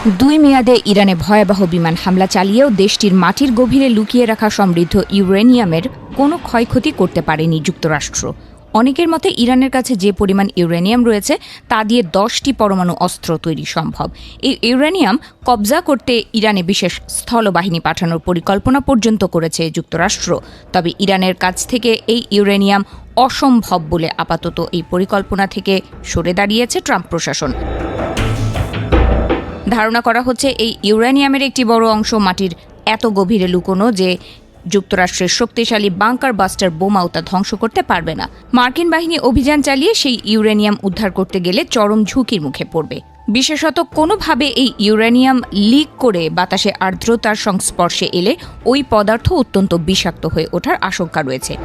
2 মেয়াদে ইরানে ভয়াবহ বিমান হামলা চালিয়েও দেশটির মাটির গভীরে লুকিয়ে রাখা সমৃদ্ধ ইউরেনিয়ামের কোনো ক্ষয়ক্ষতি করতে পারেনি যুক্তরাষ্ট্র। অনেকের মতে ইরানের কাছে যে পরিমাণ ইউরেনিয়াম রয়েছে তা দিয়ে 10টি পরমাণু অস্ত্র তৈরি সম্ভব। এই ইউরেনিয়াম কবজা করতে ইরানে বিশেষ স্থলবাহিনী পাঠানোর পরিকল্পনা পর্যন্ত করেছে যুক্তরাষ্ট্র। তবে ইরানের কাছ থেকে এই ইউরেনিয়াম অসম্ভব বলে আপাতত এই পরিকল্পনা থেকে সরে দাঁড়িয়েছে ট্রাম্প প্রশাসন। ধারণা করা হচ্ছে এই ইউরেনিয়ামের একটি বড় অংশ মাটির এত গভীরে লুকোনো যে যুক্তরাষ্ট্রের শক্তিশালী বাংকার বাস্টার বোমাও তা ধ্বংস করতে পারবে না। মার্কিন বাহিনী অভিযান চালিয়ে সেই ইউরেনিয়াম উদ্ধার করতে গেলে চরম ঝুঁকির মুখে পড়বে। বিশেষত কোনোভাবে এই ইউরেনিয়াম লিক করে বাতাসে আর্দ্রতার সংস্পর্শে এলে ওই পদার্থ অত্যন্ত বিষাক্ত হয়ে ওঠার আশঙ্কা রয়েছে।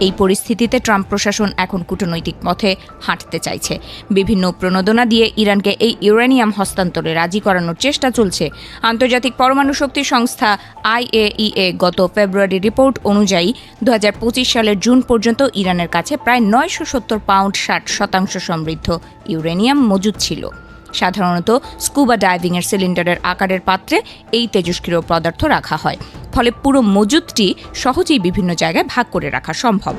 এই পরিস্থিতিতে ট্রাম্প প্রশাসন এখন কূটনৈতিক পথে হাঁটতে চাইছে। বিভিন্ন প্রণোদনা দিয়ে ইরানকে এই ইউরেনিয়াম হস্তান্তরে রাজি করানোর চেষ্টা চলছে। আন্তর্জাতিক পরমাণু শক্তি সংস্থা IAEA গত ফেব্রুয়ারি রিপোর্ট অনুযায়ী 2025 সালের জুন পর্যন্ত ইরানের কাছে প্রায় 970 পাউন্ড 60% সমৃদ্ধ ইউরেনিয়াম মজুদ ছিল। সাধারণত স্কুবা ডাইভিংয়ের সিলিন্ডারের আকারের পাত্রে এই তেজস্ক্রিয় পদার্থ রাখা হয়, ফলে পুরো মজুদটি সহজেই বিভিন্ন জায়গায় ভাগ করে রাখা সম্ভব।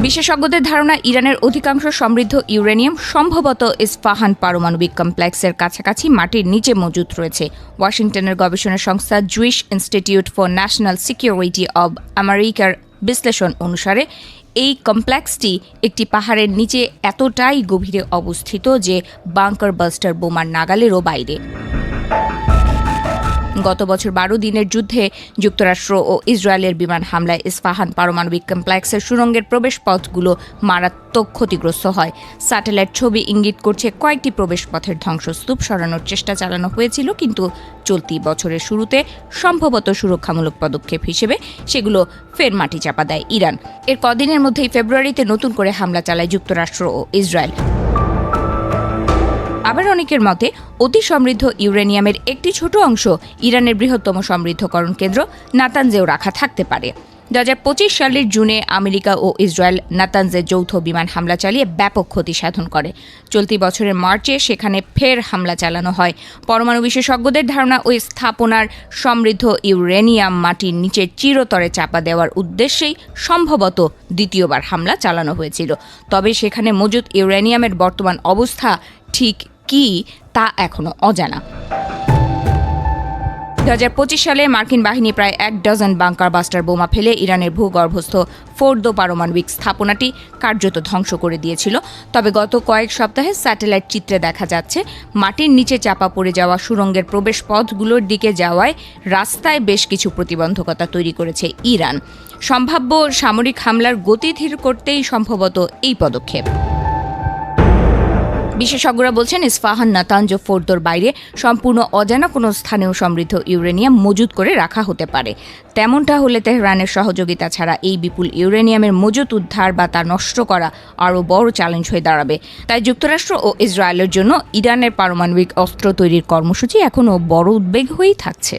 বিশেষজ্ঞদের ধারণা, ইরানের অধিকাংশ সমৃদ্ধ ইউরেনিয়াম সম্ভবত ইস্পাহান পারমাণবিক কমপ্লেক্সের কাছাকাছি মাটির নিচে মজুদ রয়েছে। ওয়াশিংটনের গবেষণা সংস্থা Jewish institute for national security of আমেরিকার বিশ্লেষণ অনুসারে এই কমপ্লেক্সটি একটি পাহাড়ের নিচে এতটাই গভীরে অবস্থিত যে বাংকার বাস্টার বোমার নাগালেরও বাইরে। গত বছর 12 দিনের যুদ্ধে যুক্তরাষ্ট্র ও ইসরায়েলের বিমান হামলায় ইস্পাহান পারমাণবিক কমপ্লেক্সের সুড়ঙ্গের প্রবেশপথগুলো মারাত্মক ক্ষতিগ্রস্ত হয়। স্যাটেলাইট ছবি ইঙ্গিত করছে কয়েকটি প্রবেশপথের ধ্বংসস্তূপ সরানোর চেষ্টা চালানো হয়েছিল, কিন্তু চলতি বছরের শুরুতে সম্ভবত সুরক্ষামূলক পদক্ষেপ হিসেবে সেগুলো ফের মাটি চাপা দেয় ইরান। এর কদিনের মধ্যেই ফেব্রুয়ারিতে নতুন করে হামলা চালায় যুক্তরাষ্ট্র ও ইসরায়েল। আবার অনেকের মতে অতি সমৃদ্ধ ইউরেনিয়ামের একটি ছোট অংশ ইরানের বৃহত্তম সমৃদ্ধকরণ কেন্দ্র নাতানজেও রাখা থাকতে পারে। 2025 সালের জুনে আমেরিকা ও ইসরায়েল নাতানজে যৌথ বিমান হামলা চালিয়ে ব্যাপক ক্ষতি সাধন করে। চলতি বছরের মার্চে সেখানে ফের হামলা চালানো হয়। পরমাণু বিশেষজ্ঞদের ধারণা, ওই স্থাপনার সমৃদ্ধ ইউরেনিয়াম মাটির নিচে চিরতরে চাপা দেওয়ার উদ্দেশ্যেই সম্ভবত দ্বিতীয়বার হামলা চালানো হয়েছিল। তবে সেখানে মজুদ ইউরেনিয়ামের বর্তমান অবস্থা ঠিক কি তা এখনো অজানা। 2025 সালে মার্কিন বাহিনী প্রায় 1 ডজন বাংকার বাস্টার বোমা ফেলে ইরানের ভূগর্ভস্থ ফোর্দো পারমাণবিক স্থাপনাটি কার্যত ধ্বংস করে দিয়েছিল। তবে গত কয়েক সপ্তাহে স্যাটেলাইট চিত্রে দেখা যাচ্ছে মাটির নিচে চাপা পড়ে যাওয়া সুড়ঙ্গের প্রবেশপথগুলোর দিকে যাওয়ায় রাস্তায় বেশ কিছু প্রতিবন্ধকতা তৈরি করেছে ইরান। সম্ভাব্য সামরিক হামলার গতি ধীর করতেই সম্ভবত এই পদক্ষেপ। বিশেষজ্ঞরা বলছেন, ইস্পাহান নাতানজ ফোর্দোর বাইরে সম্পূর্ণ অজানা কোনো স্থানেও সমৃদ্ধ ইউরেনিয়াম মজুদ করে রাখা হতে পারে। তেমনটা হলে তেহরানের সহযোগিতা ছাড়া এই বিপুল ইউরেনিয়ামের মজুদ উদ্ধার বা তা নষ্ট করা আরও বড় চ্যালেঞ্জ হয়ে দাঁড়াবে। তাই যুক্তরাষ্ট্র ও ইসরায়েলের জন্য ইরানের পারমাণবিক অস্ত্র তৈরির কর্মসূচি এখনও বড় উদ্বেগ হয়েই থাকছে।